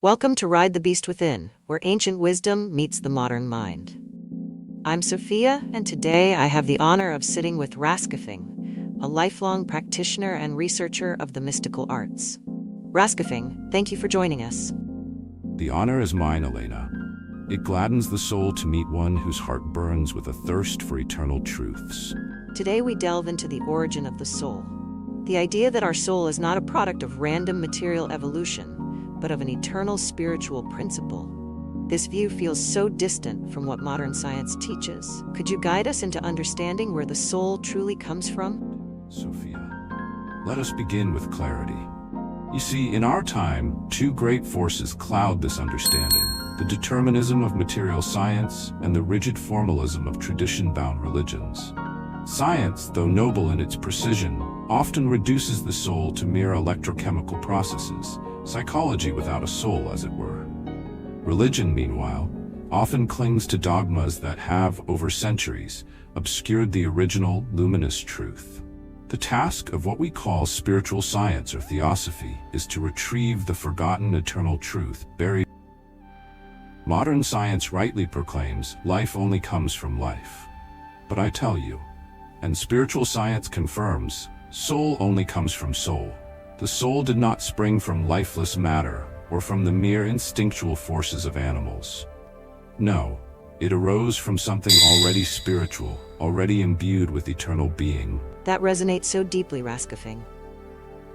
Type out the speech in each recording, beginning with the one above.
Welcome to Ride the Beast Within, where ancient wisdom meets the modern mind. I'm Sophia, and today I have the honor of sitting with Raskafing, a lifelong practitioner and researcher of the mystical arts. Raskafing, thank you for joining us. The honor is mine, Elena. It gladdens the soul to meet one whose heart burns with a thirst for eternal truths. Today we delve into the origin of the soul. The idea that our soul is not a product of random material evolution, but of an eternal spiritual principle. This view feels so distant from what modern science teaches. Could you guide us into understanding where the soul truly comes from? Sophia, let us begin with clarity. You see, in our time, two great forces cloud this understanding: the determinism of material science and the rigid formalism of tradition-bound religions. Science, though noble in its precision, often reduces the soul to mere electrochemical processes, psychology without a soul, as it were. Religion, meanwhile, often clings to dogmas that have, over centuries, obscured the original, luminous truth. The task of what we call spiritual science or theosophy is to retrieve the forgotten eternal truth buried. Modern science rightly proclaims life only comes from life. But I tell you, and spiritual science confirms, soul only comes from soul. The soul did not spring from lifeless matter or from the mere instinctual forces of animals. No, it arose from something already spiritual, already imbued with eternal being. That resonates so deeply, Raskafing.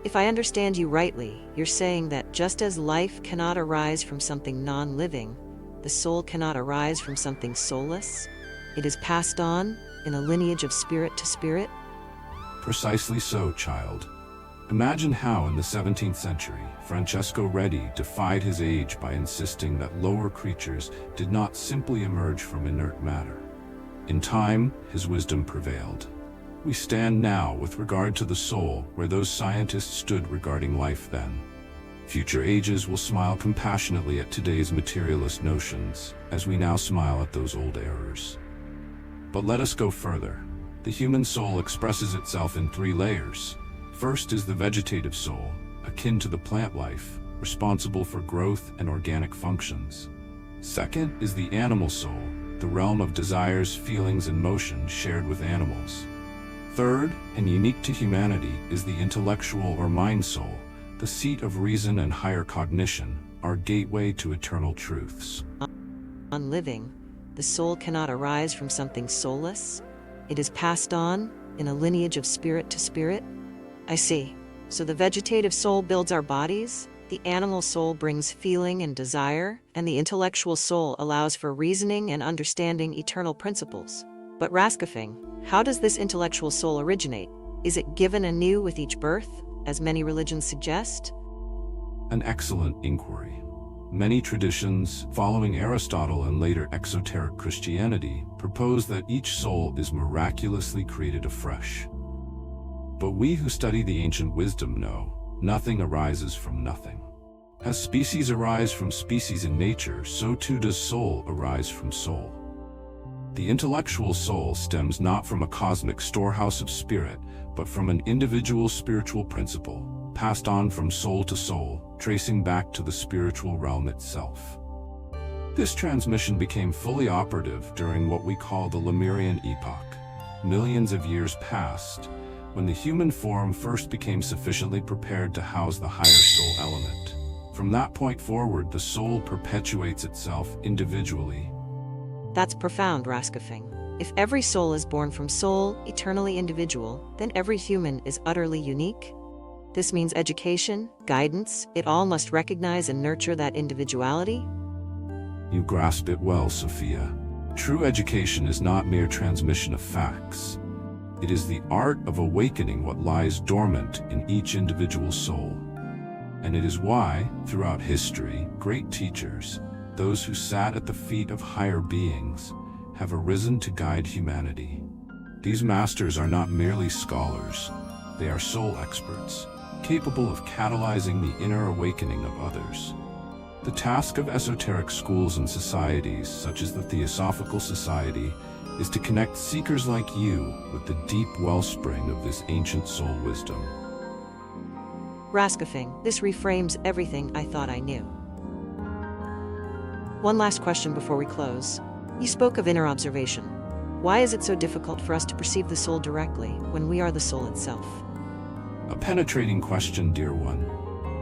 If I understand you rightly, you're saying that just as life cannot arise from something non-living, the soul cannot arise from something soulless? It is passed on in a lineage of spirit to spirit? Precisely so, child. Imagine how, in the 17th century, Francesco Redi defied his age by insisting that lower creatures did not simply emerge from inert matter. In time, his wisdom prevailed. We stand now with regard to the soul where those scientists stood regarding life then. Future ages will smile compassionately at today's materialist notions, as we now smile at those old errors. But let us go further. The human soul expresses itself in three layers. First is the vegetative soul, akin to the plant life, responsible for growth and organic functions. Second is the animal soul, the realm of desires, feelings, and motion shared with animals. Third, and unique to humanity, is the intellectual or mind soul, the seat of reason and higher cognition, our gateway to eternal truths. Non-living, the soul cannot arise from something soulless? It is passed on in a lineage of spirit to spirit? I see. So the vegetative soul builds our bodies, the animal soul brings feeling and desire, and the intellectual soul allows for reasoning and understanding eternal principles. But Raskafing, how does this intellectual soul originate? Is it given anew with each birth, as many religions suggest? An excellent inquiry. Many traditions, following Aristotle and later esoteric Christianity, propose that each soul is miraculously created afresh. But we who study the ancient wisdom know, nothing arises from nothing. As species arise from species in nature, so too does soul arise from soul. The intellectual soul stems not from a cosmic storehouse of spirit, but from an individual spiritual principle, passed on from soul to soul, tracing back to the spiritual realm itself. This transmission became fully operative during what we call the Lemurian epoch. Millions of years passed, when the human form first became sufficiently prepared to house the higher soul element. From that point forward, the soul perpetuates itself individually. That's profound, Raskafing. If every soul is born from soul, eternally individual, then every human is utterly unique? This means education, guidance, it all must recognize and nurture that individuality? You grasp it well, Sophia. True education is not mere transmission of facts. It is the art of awakening what lies dormant in each individual soul. And it is why, throughout history, great teachers, those who sat at the feet of higher beings, have arisen to guide humanity. These masters are not merely scholars, they are soul experts, capable of catalyzing the inner awakening of others. The task of esoteric schools and societies, such as the Theosophical Society, is to connect seekers like you with the deep wellspring of this ancient soul wisdom. Raskafing, this reframes everything I thought I knew. One last question before we close. You spoke of inner observation. Why is it so difficult for us to perceive the soul directly when we are the soul itself? A penetrating question, dear one.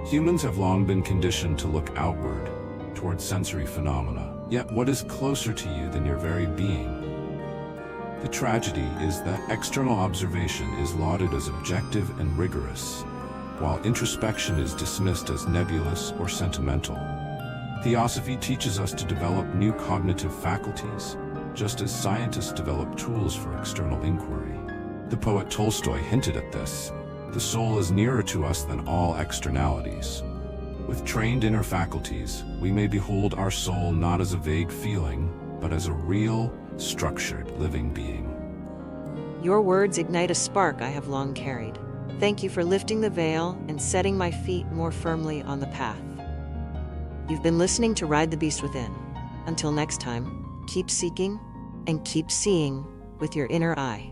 Humans have long been conditioned to look outward, toward sensory phenomena. Yet what is closer to you than your very being? The tragedy is that external observation is lauded as objective and rigorous, while introspection is dismissed as nebulous or sentimental. Theosophy teaches us to develop new cognitive faculties, just as scientists develop tools for external inquiry. The poet Tolstoy hinted at this. The soul is nearer to us than all externalities. With trained inner faculties, we may behold our soul not as a vague feeling, but as a real, structured, living being. Your words ignite a spark I have long carried. Thank you for lifting the veil and setting my feet more firmly on the path. You've been listening to Ride the Beast Within. Until next time, keep seeking and keep seeing with your inner eye.